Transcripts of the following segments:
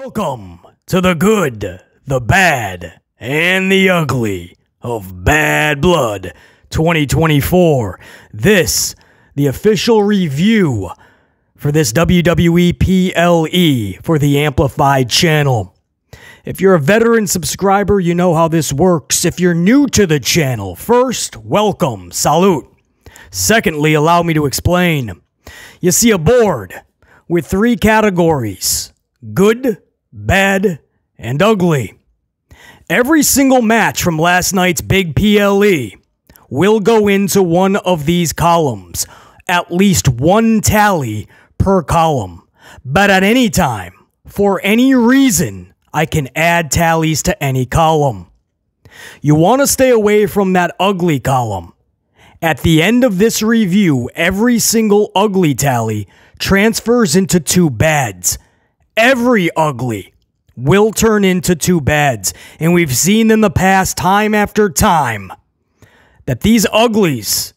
Welcome to the good, the bad, and the ugly of Bad Blood 2024. This, the official review for this WWE PLE for the Amplified channel. If you're a veteran subscriber, you know how this works. If you're new to the channel, first, welcome, salute. Secondly, allow me to explain. You see a board with 3 categories: good, bad, and ugly. Every single match from last night's big PLE will go into one of these columns, at least one tally per column. But at any time, for any reason, I can add tallies to any column. You want to stay away from that ugly column. At the end of this review, every single ugly tally transfers into 2 bads. Every ugly will turn into 2 bads. And we've seen in the past, time after time, that these uglies,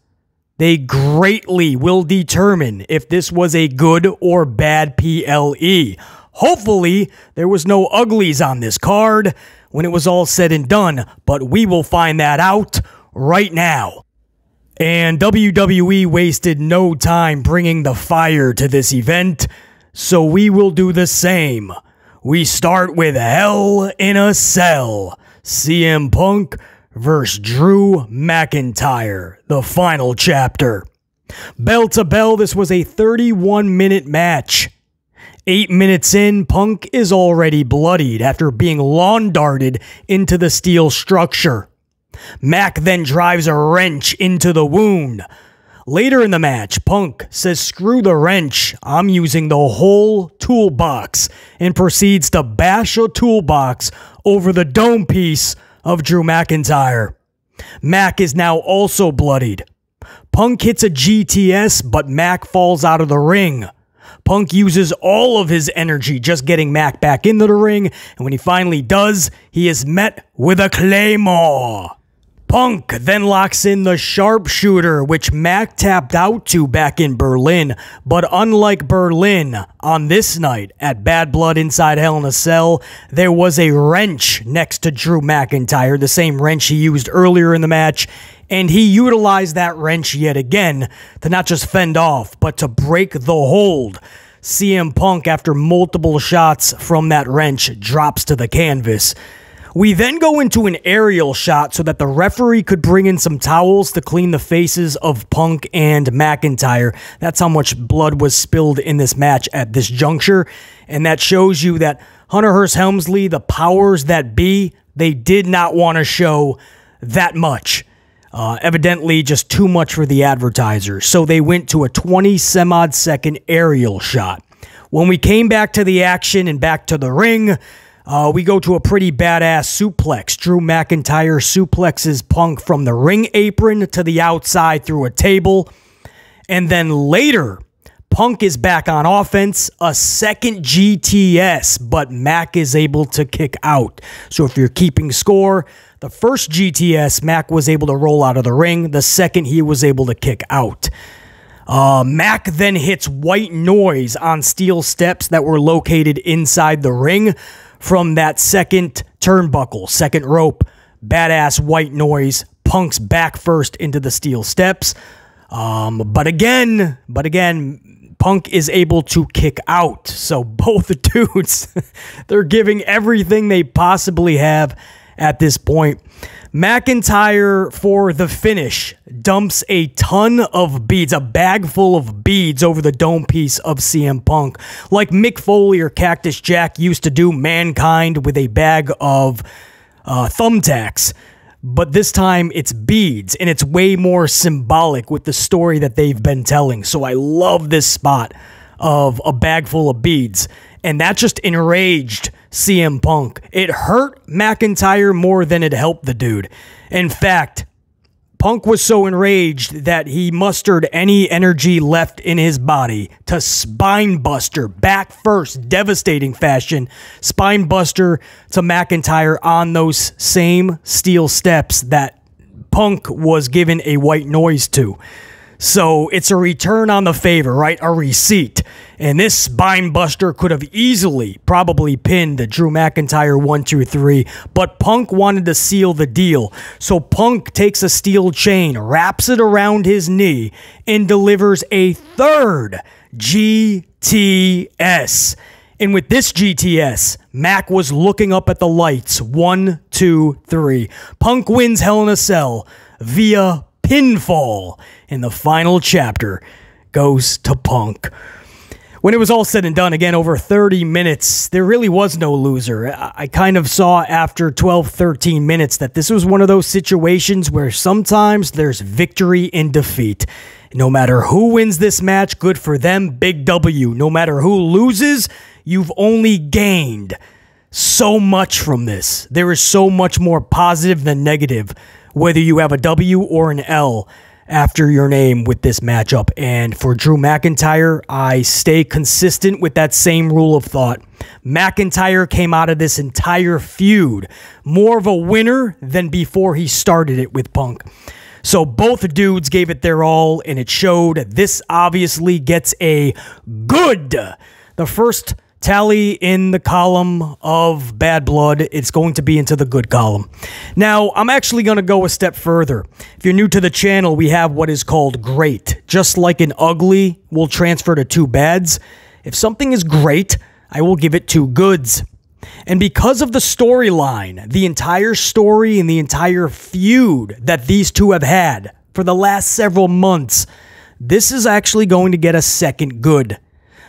they greatly will determine if this was a good or bad PLE. Hopefully, there was no uglies on this card when it was all said and done, but we will find that out right now. And WWE wasted no time bringing the fire to this event, so we will do the same. We start with Hell in a Cell, CM Punk versus Drew McIntyre, the final chapter. Bell to bell, this was a 31-minute match. 8 minutes in, Punk is already bloodied after being lawn-darted into the steel structure. Mac then drives a wrench into the wound. Later in the match, Punk says, "Screw the wrench, I'm using the whole toolbox," and proceeds to bash a toolbox over the dome piece of Drew McIntyre. Mac is now also bloodied. Punk hits a GTS, but Mac falls out of the ring. Punk uses all of his energy just getting Mac back into the ring, and when he finally does, he is met with a Claymore. Punk then locks in the sharpshooter, which Mac tapped out to back in Berlin. But unlike Berlin, on this night at Bad Blood inside Hell in a Cell, there was a wrench next to Drew McIntyre, the same wrench he used earlier in the match, and he utilized that wrench yet again to not just fend off, but to break the hold. CM Punk, after multiple shots from that wrench, drops to the canvas. We then go into an aerial shot so that the referee could bring in some towels to clean the faces of Punk and McIntyre. That's how much blood was spilled in this match at this juncture. And that shows you that Hunter Hearst Helmsley, the powers that be, they did not want to show that much. Evidently just too much for the advertisers. So they went to a 20-some-odd second aerial shot. When we came back to the action and back to the ring, we go to a pretty badass suplex. Drew McIntyre suplexes Punk from the ring apron to the outside through a table. And then later, Punk is back on offense, a second GTS, but Mac is able to kick out. So if you're keeping score, the first GTS, Mac was able to roll out of the ring. The second, he was able to kick out. Mac then hits white noise on steel steps that were located inside the ring from that second turnbuckle, second rope. Badass white noise. Punk's back first into the steel steps. But again, Punk is able to kick out. So both the dudes, they're giving everything they possibly have at this point. McIntyre, for the finish, dumps a ton of beads, a bag full of beads over the dome piece of CM Punk, like Mick Foley or Cactus Jack used to do Mankind with a bag of thumbtacks. But this time it's beads, and it's way more symbolic with the story that they've been telling. So I love this spot of a bag full of beads, and that just enraged CM Punk. It hurt McIntyre more than it helped the dude. In fact, Punk was so enraged that he mustered any energy left in his body to spinebuster, back first, devastating fashion, spinebuster to McIntyre on those same steel steps that Punk was given a white noise to. So it's a return on the favor, right? A receipt. And this spine buster could have easily probably pinned Drew McIntyre 1, 2, 3, but Punk wanted to seal the deal. So Punk takes a steel chain, wraps it around his knee, and delivers a third GTS. And with this GTS, Mac was looking up at the lights. 1, 2, 3. Punk wins Hell in a Cell via pinfall. And the final chapter goes to Punk. When it was all said and done, again, over 30 minutes, there really was no loser. I kind of saw after 12, 13 minutes that this was one of those situations where sometimes there's victory in defeat. No matter who wins this match, good for them, big W. No matter who loses, you've only gained so much from this. There is so much more positive than negative, whether you have a W or an L after your name with this matchup. And for Drew McIntyre, I stay consistent with that same rule of thought. McIntyre came out of this entire feud more of a winner than before he started it with Punk. So both dudes gave it their all, and it showed. This obviously gets a good. The first tally in the column of Bad Blood, it's going to be into the good column. Now, I'm actually going to go a step further. If you're new to the channel, we have what is called great. Just like an ugly will transfer to 2 bads, if something is great, I will give it 2 goods. And because of the storyline, the entire story and the entire feud that these two have had for the last several months, this is actually going to get a second good.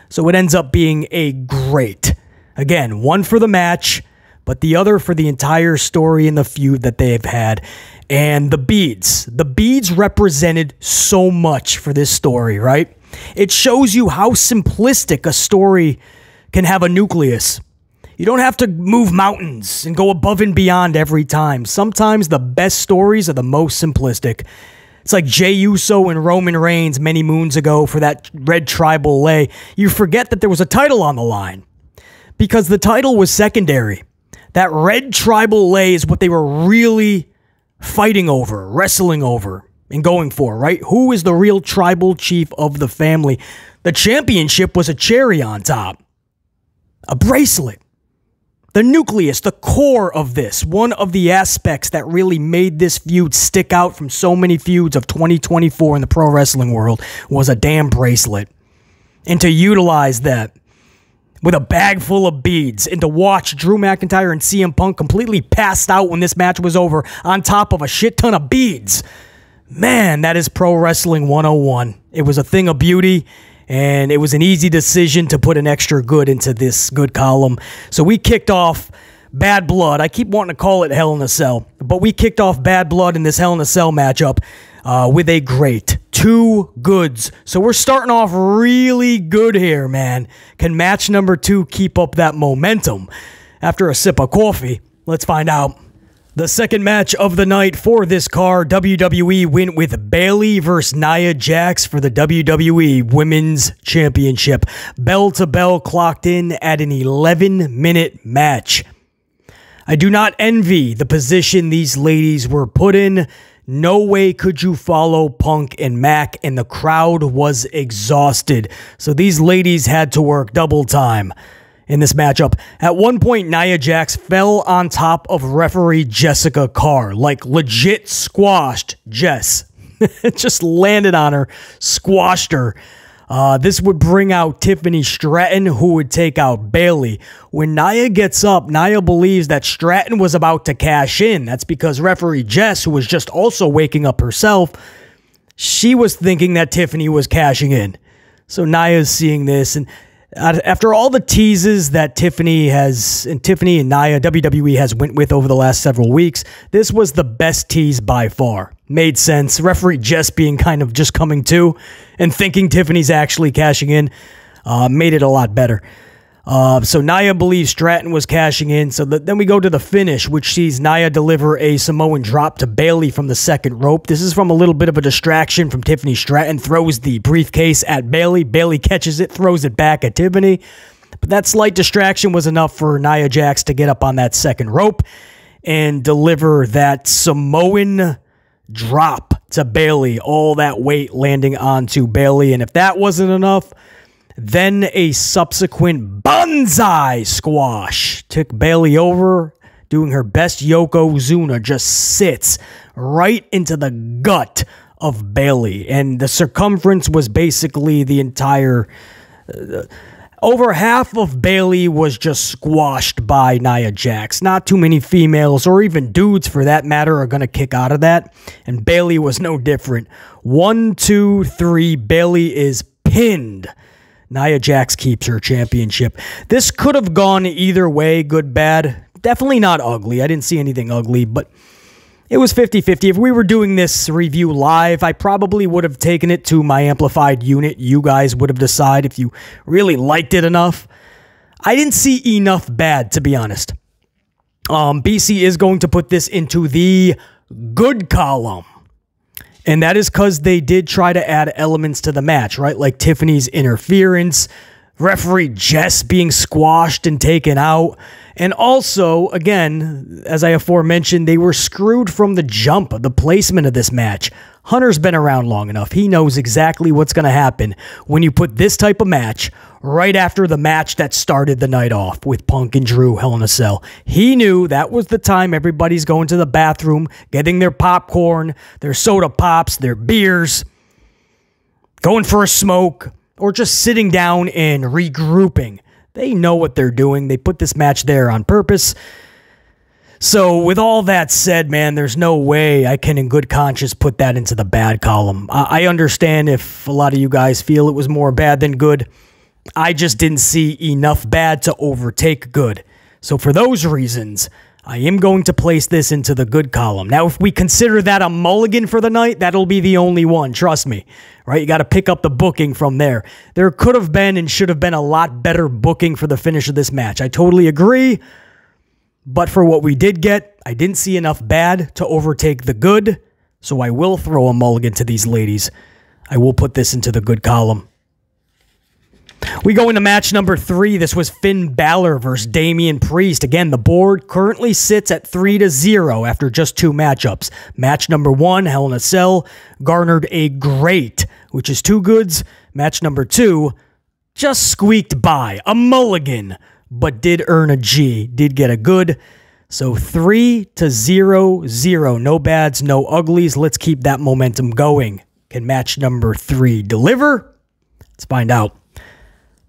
So it ends up being a great. Again, one for the match, but the other for the entire story and the feud that they have had. And the beads. The beads represented so much for this story, right? It shows you how simplistic a story can have a nucleus. You don't have to move mountains and go above and beyond every time. Sometimes the best stories are the most simplistic. It's like Jey Uso and Roman Reigns many moons ago for that red tribal lay. You forget that there was a title on the line because the title was secondary. That red tribal lay is what they were really fighting over, wrestling over, and going for, right? Who is the real tribal chief of the family? The championship was a cherry on top. A bracelet. The nucleus, the core of this, one of the aspects that really made this feud stick out from so many feuds of 2024 in the pro wrestling world was a damn bracelet. And to utilize that with a bag full of beads and to watch Drew McIntyre and CM Punk completely passed out when this match was over on top of a shit ton of beads. Man, that is pro wrestling 101. It was a thing of beauty. And it was an easy decision to put an extra good into this good column. So we kicked off Bad Blood. I keep wanting to call it Hell in a Cell. But we kicked off Bad Blood in this Hell in a Cell matchup with a great 2 goods. So we're starting off really good here, man. Can match number 2 keep up that momentum? After a sip of coffee, let's find out. The second match of the night for this card, WWE went with Bayley versus Nia Jax for the WWE Women's Championship. Bell to bell clocked in at an 11-minute match. I do not envy the position these ladies were put in. No way could you follow Punk and Mac, and the crowd was exhausted. So these ladies had to work double time in this matchup. At one point, Nia Jax fell on top of referee Jessica Carr, like legit squashed Jess. It just landed on her, squashed her. This would bring out Tiffany Stratton, who would take out Bayley. When Nia gets up, Nia believes that Stratton was about to cash in. That's because referee Jess, who was just also waking up herself, she was thinking that Tiffany was cashing in. So Nia's seeing this, and after all the teases that Tiffany and Nia, WWE has went with over the last several weeks, this was the best tease by far. Made sense. Referee Jess being kind of just coming to and thinking Tiffany's actually cashing in made it a lot better. So Nia believes Stratton was cashing in. So then we go to the finish, which sees Nia deliver a Samoan drop to Bayley from the second rope. This is from a little bit of a distraction from Tiffany Stratton. Throws the briefcase at Bayley. Bayley catches it, throws it back at Tiffany. But that slight distraction was enough for Nia Jax to get up on that second rope and deliver that Samoan drop to Bayley, all that weight landing onto Bayley. And if that wasn't enough, then a subsequent banzai squash took Bayley over, doing her best Yokozuna, just sits right into the gut of Bayley. And the circumference was basically the entire... over half of Bayley was just squashed by Nia Jax. Not too many females, or even dudes for that matter, are going to kick out of that. And Bayley was no different. 1, 2, 3, Bayley is pinned. Nia Jax keeps her championship. This could have gone either way, good, bad. Definitely not ugly. I didn't see anything ugly, but it was 50-50. If we were doing this review live, I probably would have taken it to my amplified unit. You guys would have decided if you really liked it enough. I didn't see enough bad, to be honest. BC is going to put this into the good column. And that is because they did try to add elements to the match, right? Like Tiffany's interference, referee Jess being squashed and taken out. And also, again, as I aforementioned, they were screwed from the jump of the placement of this match. Hunter's been around long enough. He knows exactly what's going to happen when you put this type of match right after the match that started the night off with Punk and Drew Hell in a Cell. He knew that was the time everybody's going to the bathroom, getting their popcorn, their soda pops, their beers, going for a smoke, or just sitting down and regrouping. They know what they're doing. They put this match there on purpose. So with all that said, man, there's no way I can in good conscience put that into the bad column. I understand if a lot of you guys feel it was more bad than good. I just didn't see enough bad to overtake good. So for those reasons, I am going to place this into the good column. Now, if we consider that a mulligan for the night, that'll be the only one, trust me. Right? You got to pick up the booking from there. There could have been and should have been a lot better booking for the finish of this match. I totally agree. But for what we did get, I didn't see enough bad to overtake the good. So I will throw a mulligan to these ladies. I will put this into the good column. We go into match number 3. This was Finn Balor versus Damien Priest. Again, the board currently sits at 3-0 after just 2 matchups. Match number 1, Hell in a Cell, garnered a great, which is 2 goods. Match number 2, just squeaked by, a mulligan, but did earn a G, did get a good. So 3-0-0, no bads, no uglies. Let's keep that momentum going. Can match number 3 deliver? Let's find out.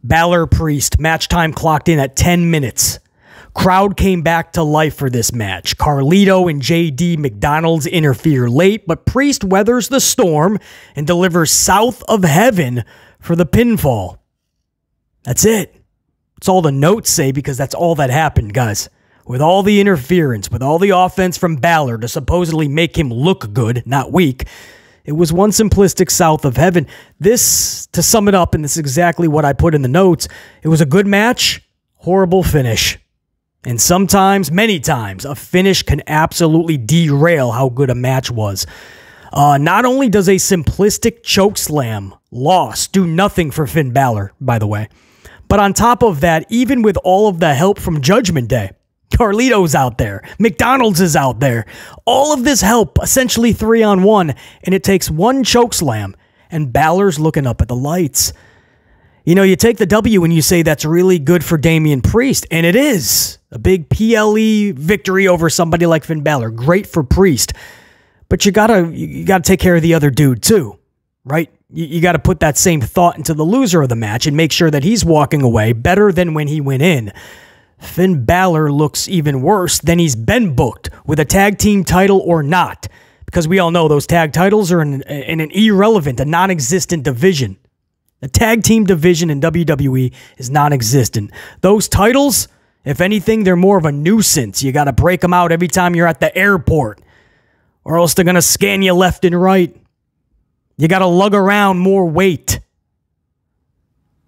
Balor Priest, match time clocked in at 10 minutes. Crowd came back to life for this match. Carlito and JD McDonald's interfere late, but Priest weathers the storm and delivers South of Heaven for the pinfall. That's it. That's all the notes say because that's all that happened, guys. With all the interference, with all the offense from Balor to supposedly make him look good, not weak, it was one simplistic South of Heaven. This, to sum it up, and this is exactly what I put in the notes, it was a good match, horrible finish. And sometimes, many times, a finish can absolutely derail how good a match was. Not only does a simplistic chokeslam loss do nothing for Finn Balor, by the way, but on top of that, even with all of the help from Judgment Day, Carlito's out there, McDonald's is out there, all of this help, essentially 3-on-1, and it takes one chokeslam, and Balor's looking up at the lights. You know, you take the W and you say that's really good for Damien Priest, and it is. A big PLE victory over somebody like Finn Balor. Great for Priest. But you gotta take care of the other dude too, right? You gotta put that same thought into the loser of the match and make sure that he's walking away better than when he went in. Finn Balor looks even worse than he's been booked, with a tag team title or not. Because we all know those tag titles are in an irrelevant, a non-existent division. The tag team division in WWE is non-existent. Those titles, if anything, they're more of a nuisance. You got to break them out every time you're at the airport, or else they're going to scan you left and right. You got to lug around more weight,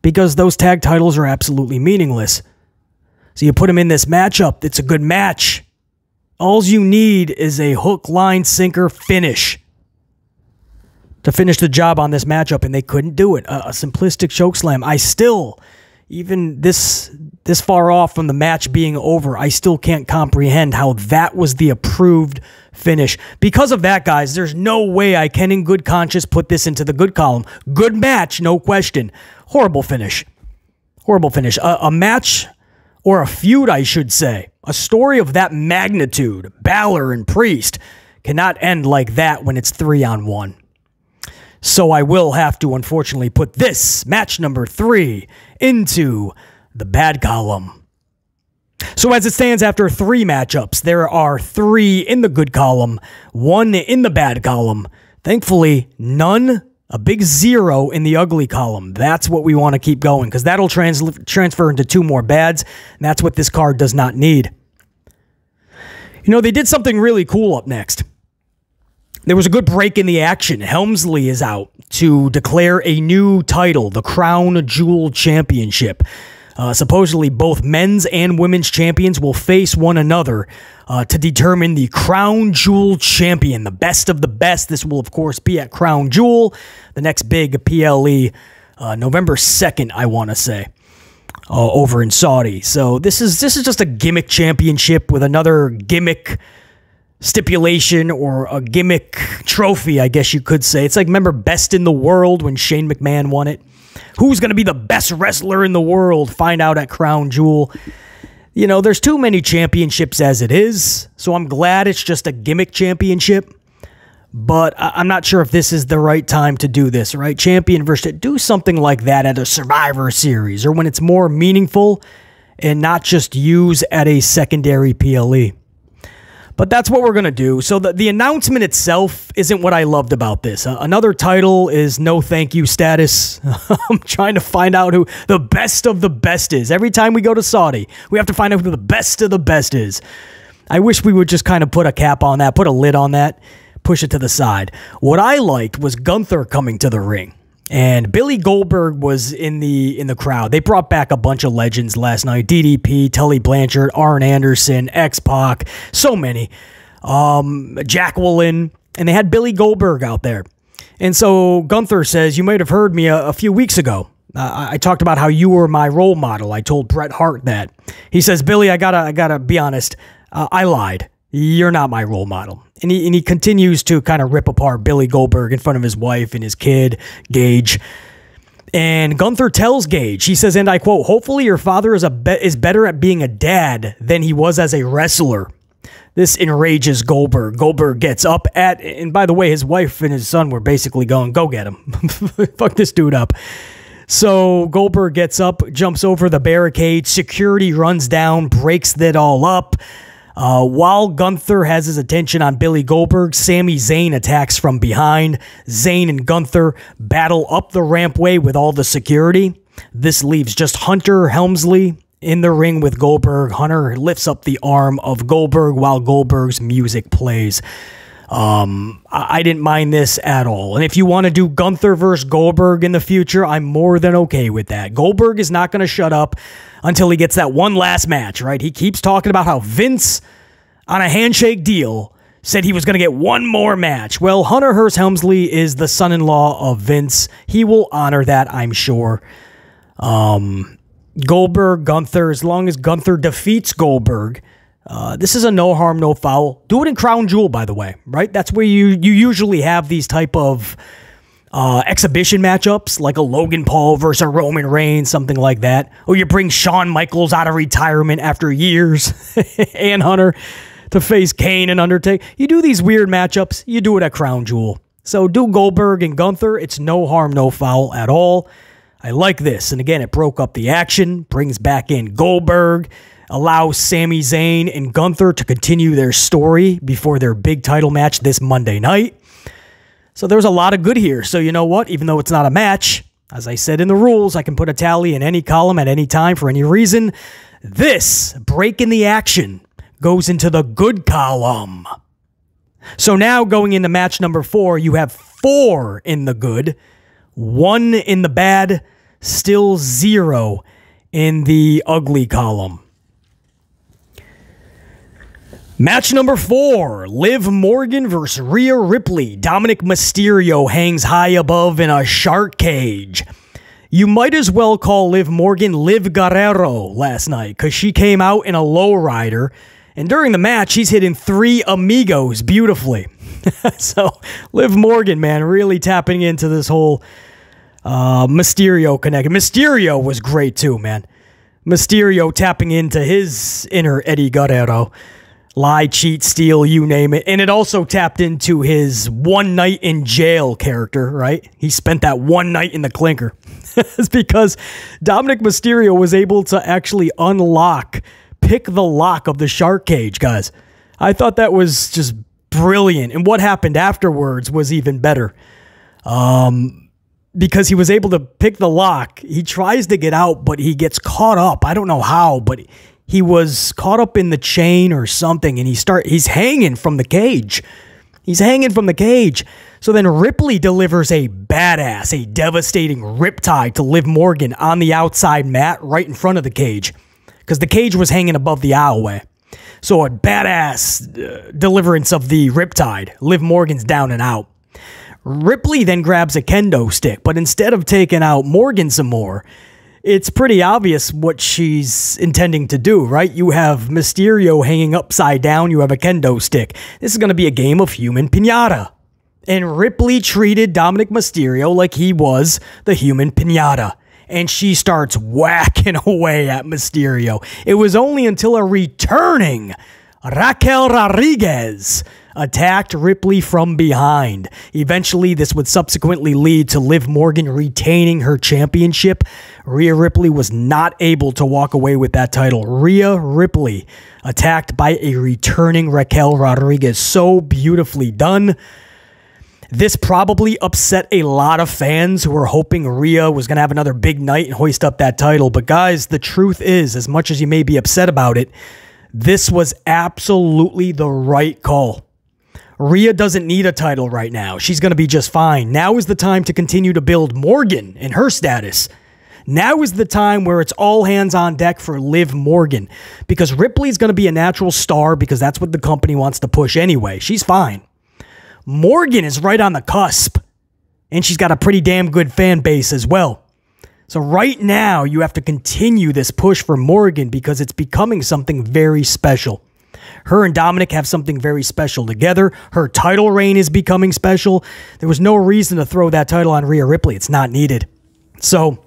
because those tag titles are absolutely meaningless. So you put them in this matchup, it's a good match. All you need is a hook, line, sinker finish to finish the job on this matchup, and they couldn't do it. A simplistic chokeslam. I still, even this far off from the match being over, I still can't comprehend how that was the approved finish. Because of that, guys, there's no way I can in good conscience put this into the good column. Good match, no question. Horrible finish. Horrible finish. A match, or a feud, I should say. A story of that magnitude, Balor and Priest, cannot end like that when it's 3-on-1. So I will have to, unfortunately, put this, match number 3, into the bad column. So as it stands after 3 matchups, there are 3 in the good column, 1 in the bad column. Thankfully, none, a big 0 in the ugly column. That's what we want to keep going, because that'll transfer into 2 more bads, and that's what this card does not need. You know, they did something really cool up next. There was a good break in the action. Helmsley is out to declare a new title, the Crown Jewel Championship. Supposedly, both men's and women's champions will face one another to determine the Crown Jewel Champion, the best of the best. This will, of course, be at Crown Jewel, the next big PLE, November 2nd, I want to say, over in Saudi. So this is just a gimmick championship with another gimmick stipulation, or a gimmick trophy, I guess you could say. It's like, remember Best in the World when Shane McMahon won it? Who's going to be the best wrestler in the world? Find out at Crown Jewel. You know, there's too many championships as it is, so I'm glad it's just a gimmick championship. But I'm not sure if this is the right time to do this, right? Champion versus... Do something like that at a Survivor Series, or when it's more meaningful and not just use at a secondary PLE. But that's what we're going to do. So the announcement itself isn't what I loved about this. Another title is no thank you status. I'm trying to find out who the best of the best is. Every time we go to Saudi, we have to find out who the best of the best is. I wish we would just kind of put a cap on that, put a lid on that, push it to the side. What I liked was Gunther coming to the ring. And Billy Goldberg was in the crowd. They brought back a bunch of legends last night. DDP, Tully Blanchard, Arn Anderson, X-Pac, so many. Jacqueline, and they had Billy Goldberg out there. And so Gunther says, you might have heard me a few weeks ago. I talked about how you were my role model. I told Bret Hart that. He says, Billy, I gotta be honest. I lied. You're not my role model. And he continues to kind of rip apart Billy Goldberg in front of his wife and his kid, Gage. And Gunther tells Gage, he says, and I quote, hopefully your father is better at being a dad than he was as a wrestler. This enrages Goldberg. Goldberg gets up and by the way, his wife and his son were basically going, go get him. Fuck this dude up. So Goldberg gets up, jumps over the barricade. Security runs down, breaks that all up. While Gunther has his attention on Billy Goldberg, Sami Zayn attacks from behind. Zayn and Gunther battle up the rampway with all the security. This leaves just Hunter Helmsley in the ring with Goldberg. Hunter lifts up the arm of Goldberg while Goldberg's music plays. I didn't mind this at all. And if you want to do Gunther versus Goldberg in the future, I'm more than okay with that. Goldberg is not going to shut up until he gets that one last match, right? He keeps talking about how Vince, on a handshake deal, said he was going to get one more match. Well, Hunter Hearst Helmsley is the son-in-law of Vince. He will honor that, I'm sure. Goldberg, Gunther, as long as Gunther defeats Goldberg, this is a no harm, no foul. Do it in Crown Jewel, by the way, right? That's where you usually have these type of exhibition matchups, like a Logan Paul versus a Roman Reigns, something like that. Or you bring Shawn Michaels out of retirement after years and Hunter to face Kane and Undertaker. You do these weird matchups, you do it at Crown Jewel. So do Goldberg and Gunther. It's no harm, no foul at all. I like this. And again, it broke up the action, brings back in Goldberg, allows Sami Zayn and Gunther to continue their story before their big title match this Monday night. So there's a lot of good here. So you know what? Even though it's not a match, as I said in the rules, I can put a tally in any column at any time for any reason. This break in the action goes into the good column. So now going into match number 4, you have 4 in the good, 1 in the bad, still 0 in the ugly column. Match number 4, Liv Morgan versus Rhea Ripley. Dominik Mysterio hangs high above in a shark cage. You might as well call Liv Morgan Liv Guerrero last night because she came out in a lowrider, and during the match, she's hitting 3 amigos beautifully. So, Liv Morgan, man, really tapping into this whole Mysterio connection. Mysterio was great too, man. Mysterio tapping into his inner Eddie Guerrero. Lie, cheat, steal, you name it. And it also tapped into his one night in jail character, right? He spent that one night in the clinker. It's because Dominik Mysterio was able to actually pick the lock of the shark cage, guys. I thought that was just brilliant. And what happened afterwards was even better. Because he was able to pick the lock. He tries to get out, but he gets caught up. I don't know how, but he was caught up in the chain or something, and he's hanging from the cage. He's hanging from the cage. So then Ripley delivers a devastating riptide to Liv Morgan on the outside mat right in front of the cage, because the cage was hanging above the aisleway. So a badass deliverance of the riptide. Liv Morgan's down and out. Ripley then grabs a kendo stick, but instead of taking out Morgan some more, it's pretty obvious what she's intending to do, right? You have Mysterio hanging upside down. You have a kendo stick. This is going to be a game of human piñata. And Ripley treated Dominik Mysterio like he was the human piñata. And she starts whacking away at Mysterio. It was only until a returning Raquel Rodriguez attacked Ripley from behind. Eventually, this would subsequently lead to Liv Morgan retaining her championship. Rhea Ripley was not able to walk away with that title. Rhea Ripley attacked by a returning Raquel Rodriguez. So beautifully done. This probably upset a lot of fans who were hoping Rhea was going to have another big night and hoist up that title. But guys, the truth is, as much as you may be upset about it, this was absolutely the right call. Rhea doesn't need a title right now. She's going to be just fine. Now is the time to continue to build Morgan and her status. Now is the time where it's all hands on deck for Liv Morgan, because Ripley's going to be a natural star because that's what the company wants to push anyway. She's fine. Morgan is right on the cusp, and she's got a pretty damn good fan base as well. So right now, you have to continue this push for Morgan because it's becoming something very special. Her and Dominik have something very special together. Her title reign is becoming special. There was no reason to throw that title on Rhea Ripley. It's not needed. So,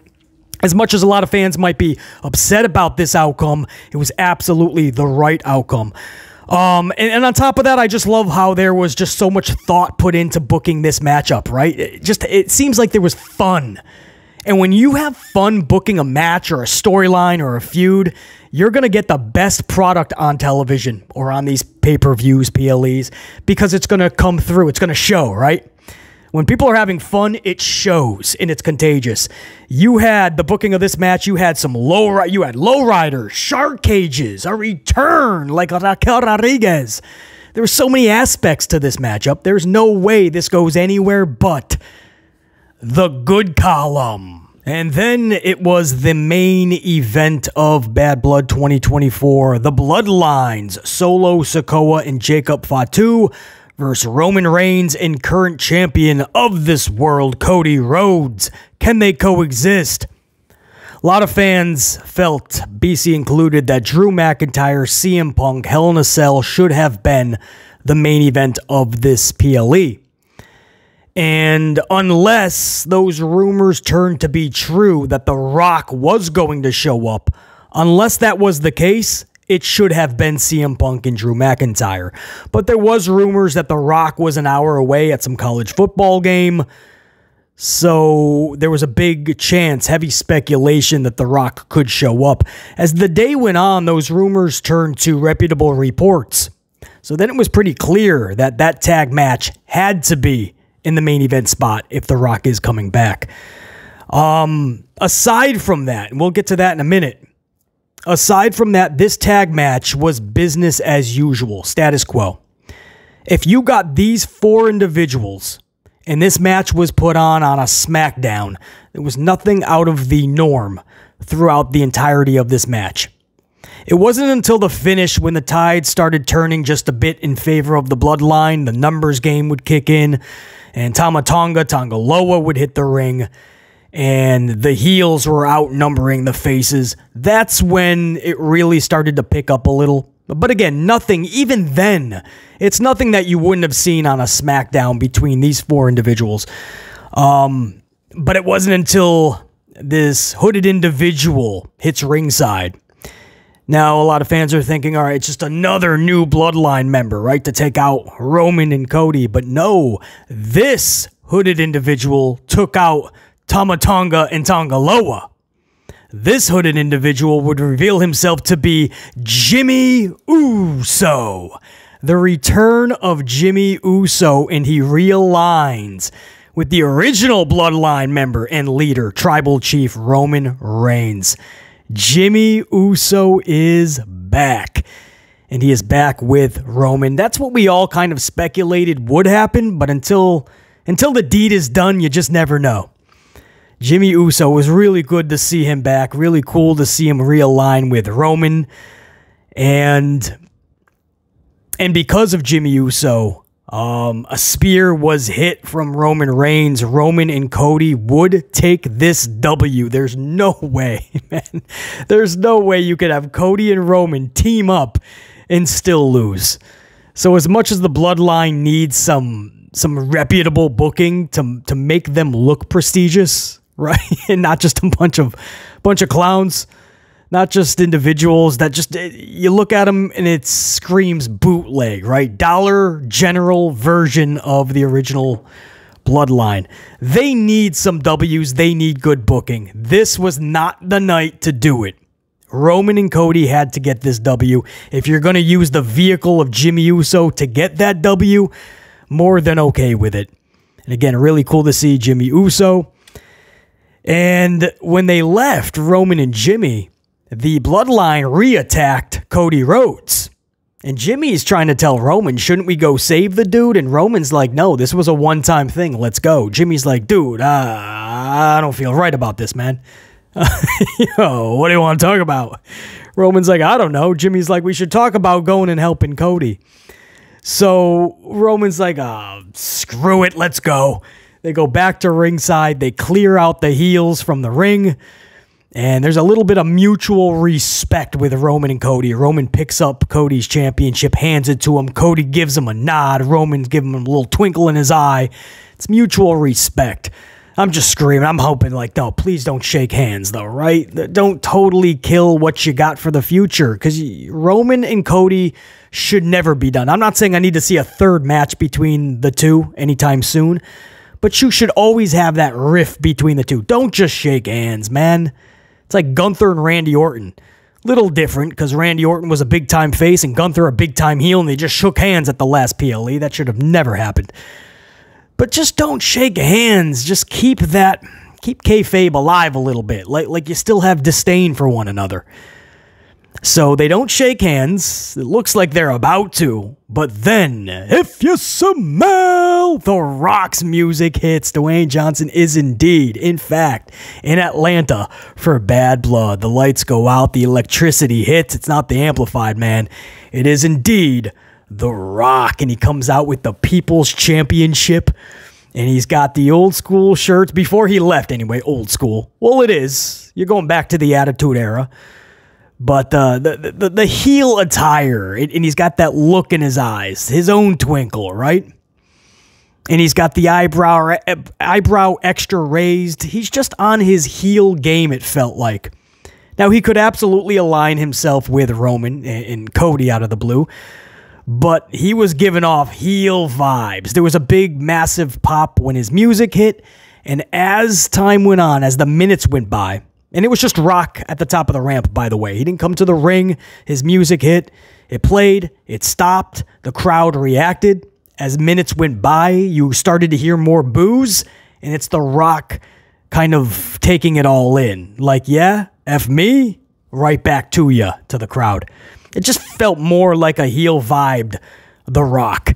as much as a lot of fans might be upset about this outcome, it was absolutely the right outcome. And on top of that, I just love how there was just so much thought put into booking this matchup, right? It seems like there was fun. And when you have fun booking a match or a storyline or a feud, you're going to get the best product on television or on these pay-per-views, PLEs, because it's going to come through. It's going to show, right? When people are having fun, it shows, and it's contagious. You had the booking of this match. You had some lowriders, shark cages, a return like Raquel Rodriguez. There were so many aspects to this matchup. There's no way this goes anywhere but the good column. And then it was the main event of Bad Blood 2024. The Bloodlines, Solo Sikoa and Jacob Fatu versus Roman Reigns and current champion of this world, Cody Rhodes. Can they coexist? A lot of fans felt, BC included, that Drew McIntyre, CM Punk, Hell in a Cell should have been the main event of this PLE. And unless those rumors turned to be true that The Rock was going to show up, unless that was the case, it should have been CM Punk and Drew McIntyre. But there was rumors that The Rock was an hour away at some college football game. So there was a big chance, heavy speculation that The Rock could show up. As the day went on, those rumors turned to reputable reports. So then it was pretty clear that that tag match had to be in the main event spot if The Rock is coming back. Aside from that, and we'll get to that in a minute, aside from that, this tag match was business as usual, status quo. If you got these 4 individuals and this match was put on a SmackDown, there was nothing out of the norm throughout the entirety of this match. It wasn't until the finish, when the tide started turning just a bit in favor of the Bloodline, the numbers game would kick in, and Tama Tonga Loa would hit the ring. and the heels were outnumbering the faces, that's when it really started to pick up a little. But again, nothing, even then, it's nothing that you wouldn't have seen on a SmackDown between these four individuals. But it wasn't until this hooded individual hits ringside. Now, a lot of fans are thinking, all right, it's just another new Bloodline member, right, to take out Roman and Cody. But no, this hooded individual took out Tama Tonga and Tongaloa. This hooded individual would reveal himself to be Jimmy Uso. The return of Jimmy Uso, and he realigns with the original Bloodline member and leader, Tribal Chief Roman Reigns. Jimmy Uso is back, and he is back with Roman. That's what we all kind of speculated would happen, but until the deed is done, you just never know. Jimmy Uso, was really good to see him back. Really cool to see him realign with Roman. And because of Jimmy Uso, a spear was hit from Roman Reigns. Roman and Cody would take this W. There's no way, man. There's no way you could have Cody and Roman team up and still lose. So as much as the Bloodline needs some reputable booking to make them look prestigious, right? And not just a bunch of clowns, not just individuals that just, you look at them and it screams bootleg, right? Dollar General version of the original Bloodline. They need some W's. They need good booking. This was not the night to do it. Roman and Cody had to get this W. If you're going to use the vehicle of Jimmy Uso to get that W, more than okay with it. And again, really cool to see Jimmy Uso. And when they left Roman and Jimmy, the Bloodline re-attacked Cody Rhodes. And Jimmy's trying to tell Roman, shouldn't we go save the dude? And Roman's like, no, this was a one-time thing. Let's go. Jimmy's like, dude, I don't feel right about this, man. Yo, what do you want to talk about? Roman's like, I don't know. Jimmy's like, we should talk about going and helping Cody. So Roman's like, screw it, let's go. They go back to ringside. They clear out the heels from the ring. And there's a little bit of mutual respect with Roman and Cody. Roman picks up Cody's championship, hands it to him. Cody gives him a nod. Roman's giving him a little twinkle in his eye. It's mutual respect. I'm just screaming. I'm hoping, like, no, please don't shake hands, though, right? Don't totally kill what you got for the future, because Roman and Cody should never be done. I'm not saying I need to see a third match between the two anytime soon, but you should always have that rift between the two. Don't just shake hands, man. It's like Gunther and Randy Orton. Little different, because Randy Orton was a big-time face and Gunther a big-time heel, and they just shook hands at the last PLE. That should have never happened. But just don't shake hands. Just keep kayfabe alive a little bit. Like you still have disdain for one another. So they don't shake hands. It looks like they're about to. But then, if you smell, The Rock's music hits. Dwayne Johnson is indeed, in fact, in Atlanta for Bad Blood. The lights go out. The electricity hits. It's not the amplified, man. It is indeed The Rock. And he comes out with the People's Championship. And he's got the old school shirts. Before he left, anyway, old school. Well, it is. You're going back to the Attitude Era. But the heel attire, and he's got that look in his eyes, his own twinkle, right? And he's got the eyebrow extra raised. He's just on his heel game, it felt like. Now, he could absolutely align himself with Roman and Cody out of the blue, but he was giving off heel vibes. There was a big, massive pop when his music hit, and as time went on, as the minutes went by, and it was just Rock at the top of the ramp, by the way. He didn't come to the ring. His music hit. It played. It stopped. The crowd reacted. As minutes went by, you started to hear more boos, and it's The Rock kind of taking it all in. Like, yeah, F me, right back to ya, to the crowd. It just felt more like a heel vibed The Rock.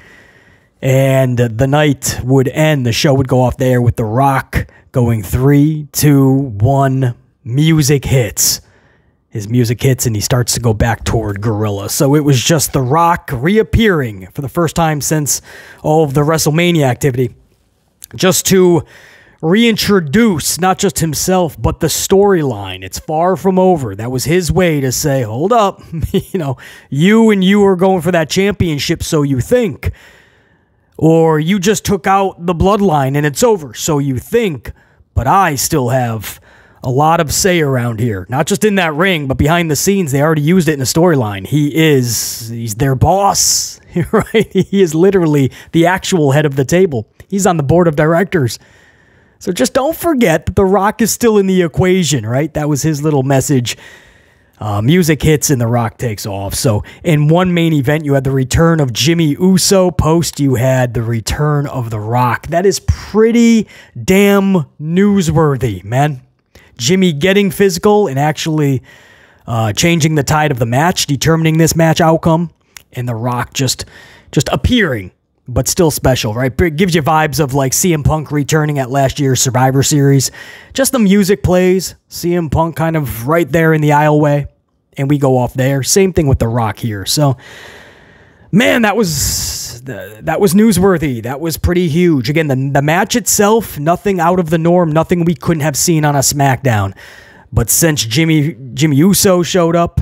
And the night would end. The show would go off there with The Rock going 3, 2, 1. Music hits. His music hits and he starts to go back toward Gorilla. So it was just The Rock reappearing for the first time since all of the WrestleMania activity, just to reintroduce not just himself, but the storyline. It's far from over. That was his way to say, hold up, you are going for that championship, so you think. Or you just took out the bloodline and it's over, so you think. But I still have a lot of say around here. Not just in that ring, but behind the scenes. They already used it in the storyline. He's their boss, right? He is literally the actual head of the table. He's on the board of directors. So just don't forget that The Rock is still in the equation, right? That was his little message. Music hits and The Rock takes off. So in one main event, you had the return of Jimmy Uso. Post, you had the return of The Rock. That is pretty damn newsworthy, man. Jimmy getting physical and actually changing the tide of the match, determining this match outcome, and The Rock just appearing, but still special, right? It gives you vibes of like CM Punk returning at last year's Survivor Series. Just the music plays, CM Punk kind of right there in the aisleway, and we go off there. Same thing with The Rock here. So, man, that was newsworthy. That was pretty huge. Again, the match itself, nothing out of the norm, nothing we couldn't have seen on a SmackDown. But since Jimmy Uso showed up,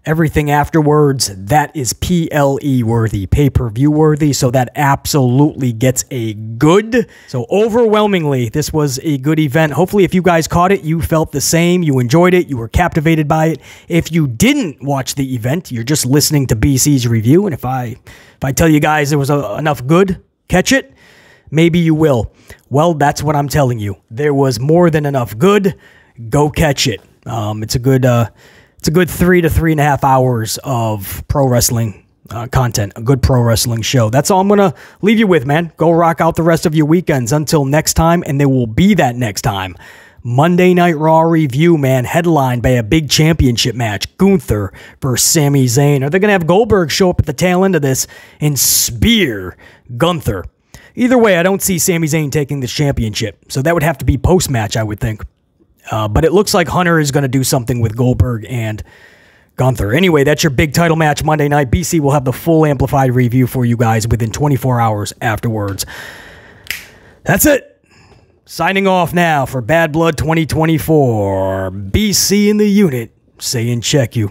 everything afterwards, that is PLE worthy, pay-per-view worthy, so that absolutely gets a good. So overwhelmingly, this was a good event. Hopefully, if you guys caught it, you felt the same, you enjoyed it, you were captivated by it. If you didn't watch the event, you're just listening to BC's review, and if I tell you guys there was enough good, catch it, maybe you will. Well, that's what I'm telling you. There was more than enough good. Go catch it. It's a good 3 to 3.5 hours of pro wrestling content, a good pro wrestling show. That's all I'm going to leave you with, man. Go rock out the rest of your weekends until next time, and there will be that next time. Monday Night Raw review, man, headlined by a big championship match, Gunther versus Sami Zayn. Are they going to have Goldberg show up at the tail end of this and spear Gunther? Either way, I don't see Sami Zayn taking this championship, so that would have to be post-match, I would think. But it looks like Hunter is going to do something with Goldberg and Gunther. Anyway, that's your big title match Monday night. BC will have the full amplified review for you guys within 24 hours afterwards. That's it. Signing off now for Bad Blood 2024. BC in the unit saying check you.